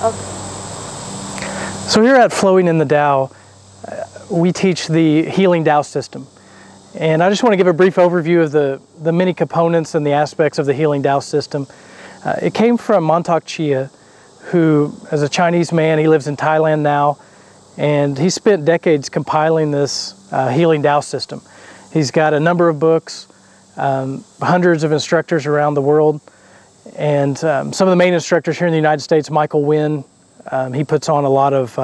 Okay. So here at Flowing in the Tao, we teach the Healing Tao system. And I just want to give a brief overview of the many components and the aspects of the Healing Tao system. It came from Montauk Chia, who, as a Chinese man, he lives in Thailand now, and he spent decades compiling this Healing Tao system. He's got a number of books, hundreds of instructors around the world, and some of the main instructors here in the United States, Michael Wynn, he puts on a lot of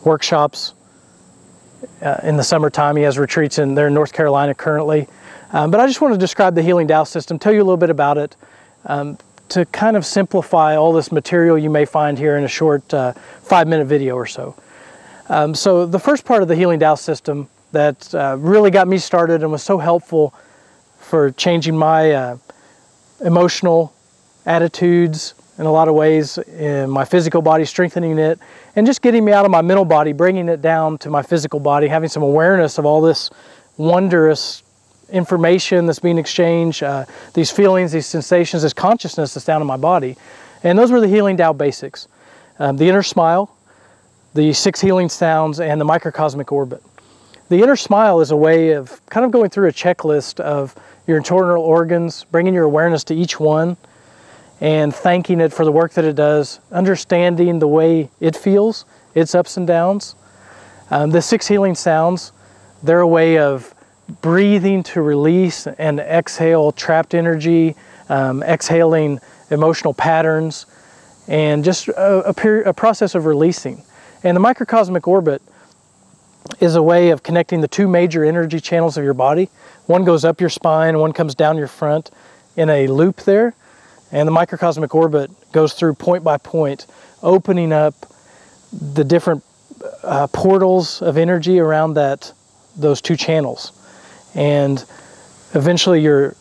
workshops in the summertime. He has retreats there in North Carolina currently. But I just want to describe the Healing Tao system, tell you a little bit about it, to kind of simplify all this material you may find here in a short 5-minute video or so. So the first part of the Healing Tao system that really got me started and was so helpful for changing my emotional attitudes in a lot of ways, in my physical body, strengthening it, and just getting me out of my mental body, bringing it down to my physical body, having some awareness of all this wondrous information that's being exchanged, these feelings, these sensations, this consciousness that's down in my body. And those were the Healing Tao basics. The inner smile, the 6 healing sounds, and the microcosmic orbit. The inner smile is a way of kind of going through a checklist of your internal organs, bringing your awareness to each one, and thanking it for the work that it does, understanding the way it feels, its ups and downs. The 6 healing sounds, they're a way of breathing to release and exhale trapped energy, exhaling emotional patterns, and just a process of releasing. And the microcosmic orbit is a way of connecting the 2 major energy channels of your body. One goes up your spine, one comes down your front in a loop there. And the microcosmic orbit goes through point by point, opening up the different portals of energy around those 2 channels. And eventually you're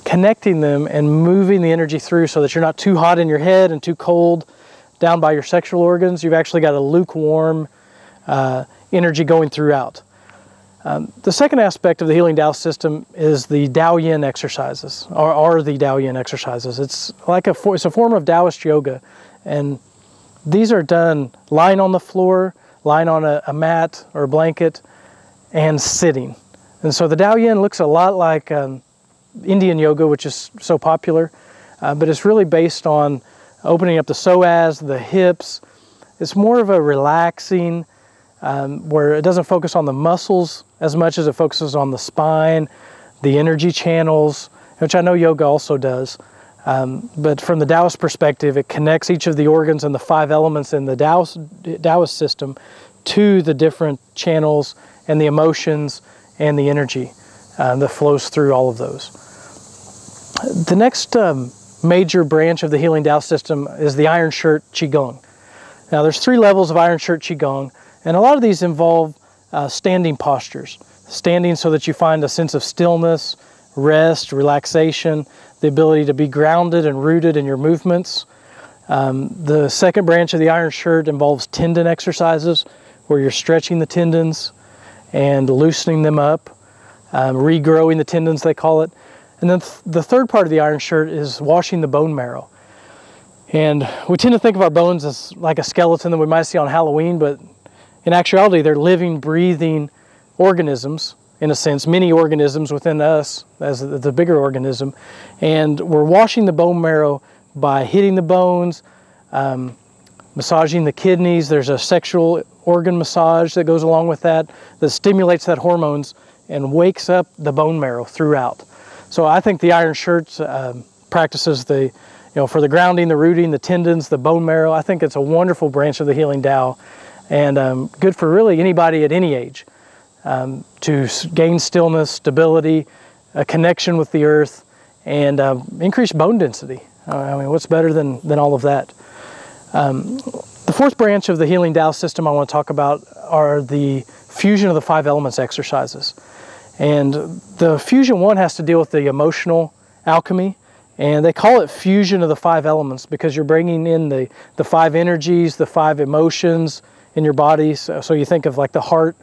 connecting them and moving the energy through so that you're not too hot in your head and too cold down by your sexual organs. You've actually got a lukewarm energy going throughout. The second aspect of the Healing Tao system is the Tao Yin exercises, or the Tao Yin exercises. It's a form of Taoist yoga, and these are done lying on the floor, lying on a mat or a blanket, and sitting. And so the Tao Yin looks a lot like Indian yoga, which is so popular, but it's really based on opening up the psoas, the hips. It's more of a relaxing, where it doesn't focus on the muscles as much as it focuses on the spine, the energy channels, which I know yoga also does. But from the Taoist perspective, it connects each of the organs and the 5 elements in the Taoist system to the different channels and the emotions and the energy that flows through all of those. The next major branch of the Healing Tao system is the Iron Shirt Qigong. Now there's 3 levels of Iron Shirt Qigong, and a lot of these involve standing postures. Standing so that you find a sense of stillness, rest, relaxation, the ability to be grounded and rooted in your movements. The second branch of the Iron Shirt involves tendon exercises, where you're stretching the tendons and loosening them up, regrowing the tendons, they call it. And then the third part of the Iron Shirt is washing the bone marrow. And we tend to think of our bones as like a skeleton that we might see on Halloween, but in actuality, they're living, breathing organisms, in a sense, many organisms within us as the bigger organism. And we're washing the bone marrow by hitting the bones, massaging the kidneys. There's a sexual organ massage that goes along with that stimulates that hormones and wakes up the bone marrow throughout. So I think the Iron Shirt practices for the grounding, the rooting, the tendons, the bone marrow. I think it's a wonderful branch of the Healing Tao, and good for really anybody at any age to gain stillness, stability, a connection with the earth, and increase bone density. I mean, what's better than all of that? The fourth branch of the Healing Tao system I want to talk about are the fusion of the 5 elements exercises. And the fusion one has to deal with the emotional alchemy, and they call it fusion of the 5 elements because you're bringing in the 5 energies, the 5 emotions in your body. So you think of like the heart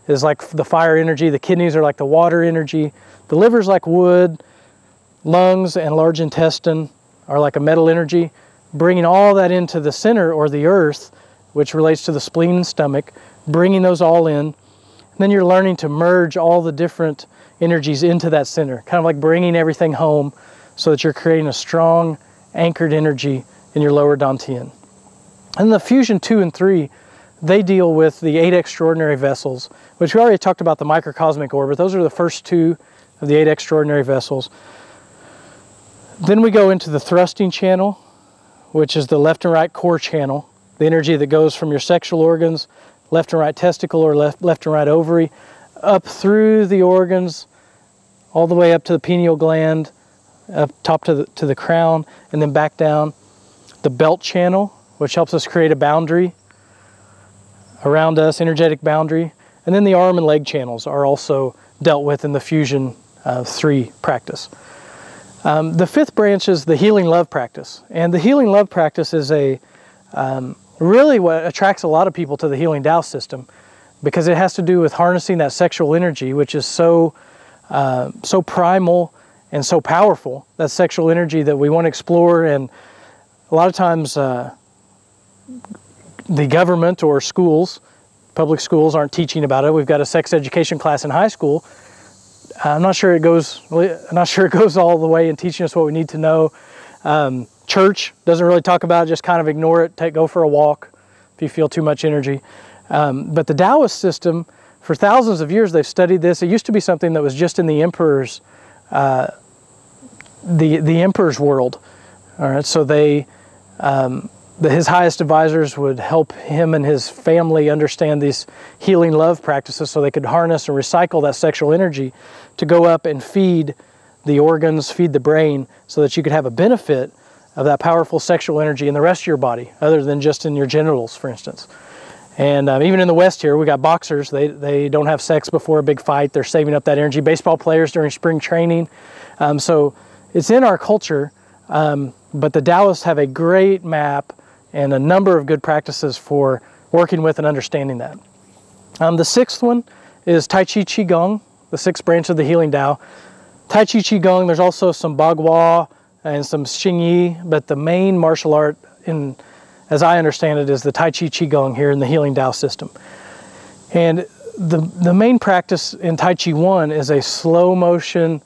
is like the fire energy, the kidneys are like the water energy, the liver's like wood, lungs and large intestine are like a metal energy, bringing all that into the center, or the earth, which relates to the spleen and stomach, bringing those all in. And then you're learning to merge all the different energies into that center, kind of like bringing everything home, so that you're creating a strong, anchored energy in your lower dantian. And the fusion 2 and 3, they deal with the 8 extraordinary vessels, which we already talked about, the microcosmic orbit. Those are the first 2 of the 8 extraordinary vessels. Then we go into the thrusting channel, which is the left and right core channel, the energy that goes from your sexual organs, left and right testicle or left and right ovary, up through the organs, all the way up to the pineal gland, up top to the crown, and then back down. The belt channel, which helps us create a boundary around us, energetic boundary. And then the arm and leg channels are also dealt with in the fusion 3 practice. The 5th branch is the healing love practice. And the healing love practice is really what attracts a lot of people to the healing Tao system, because it has to do with harnessing that sexual energy, which is so primal and so powerful, that sexual energy that we want to explore. And a lot of times the government or schools, public schools, aren't teaching about it. We've got a sex education class in high school. I'm not sure it goes all the way in teaching us what we need to know. Church doesn't really talk about it, just kind of ignore it, go for a walk if you feel too much energy. But the Taoist system, for thousands of years, they've studied this. It used to be something that was just in the emperor's, the emperor's world. All right, so his highest advisors would help him and his family understand these healing love practices, so they could harness and recycle that sexual energy to go up and feed the organs, feed the brain, so that you could have a benefit of that powerful sexual energy in the rest of your body, other than just in your genitals, for instance. And even in the West here, we got boxers. They don't have sex before a big fight. They're saving up that energy. Baseball players during spring training. So it's in our culture, but the Taoists have a great map and a number of good practices for working with and understanding that. The 6th one is Tai Chi Qigong, the 6th branch of the healing Tao. Tai Chi Qigong, there's also some Bagua and some Xingyi, but the main martial art, as I understand it, is the Tai Chi Qigong here in the healing Tao system. And the main practice in Tai Chi 1 is a slow motion,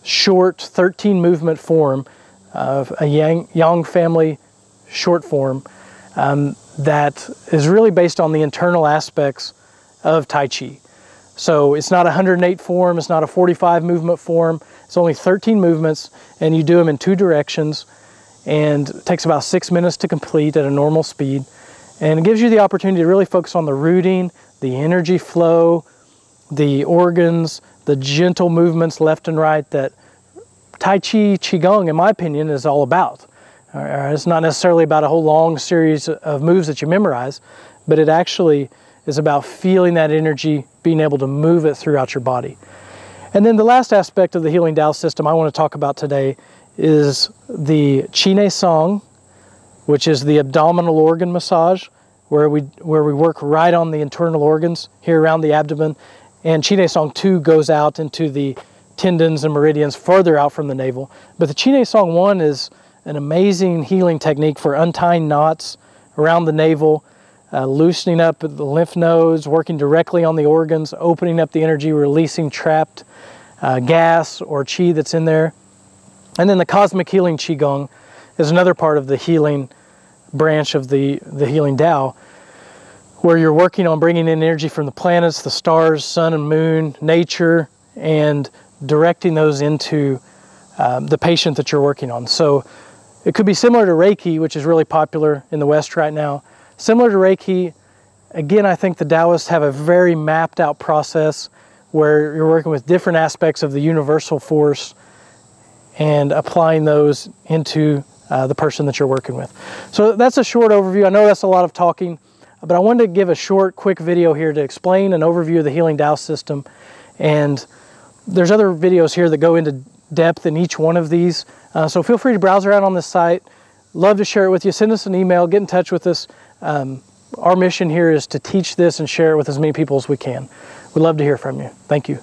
short 13 movement form of a Yang family short form that is really based on the internal aspects of Tai Chi. So it's not a 108 form, it's not a 45 movement form, it's only 13 movements, and you do them in 2 directions, and it takes about 6 minutes to complete at a normal speed. And it gives you the opportunity to really focus on the rooting, the energy flow, the organs, the gentle movements left and right that Tai Chi Qigong, in my opinion, is all about. It's not necessarily about a whole long series of moves that you memorize, but it actually is about feeling that energy, being able to move it throughout your body. And then the last aspect of the healing Tao system I want to talk about today is the Qine Song, which is the abdominal organ massage, where we work right on the internal organs here around the abdomen. And Qine Song 2 goes out into the tendons and meridians further out from the navel. But the Qine Song 1 is an amazing healing technique for untying knots around the navel, loosening up the lymph nodes, working directly on the organs, opening up the energy, releasing trapped gas or qi that's in there. And then the cosmic healing Qigong is another part of the healing branch of the healing Tao, where you're working on bringing in energy from the planets, the stars, sun and moon, nature, and directing those into the patient that you're working on. So it could be similar to Reiki, which is really popular in the West right now. Similar to Reiki, again, I think the Taoists have a very mapped out process where you're working with different aspects of the universal force and applying those into the person that you're working with. So that's a short overview. I know that's a lot of talking, but I wanted to give a short, quick video here to explain an overview of the healing Tao system. And there's other videos here that go into depth in each one of these. So feel free to browse around on this site. Love to share it with you. Send us an email, get in touch with us. Our mission here is to teach this and share it with as many people as we can. We'd love to hear from you. Thank you.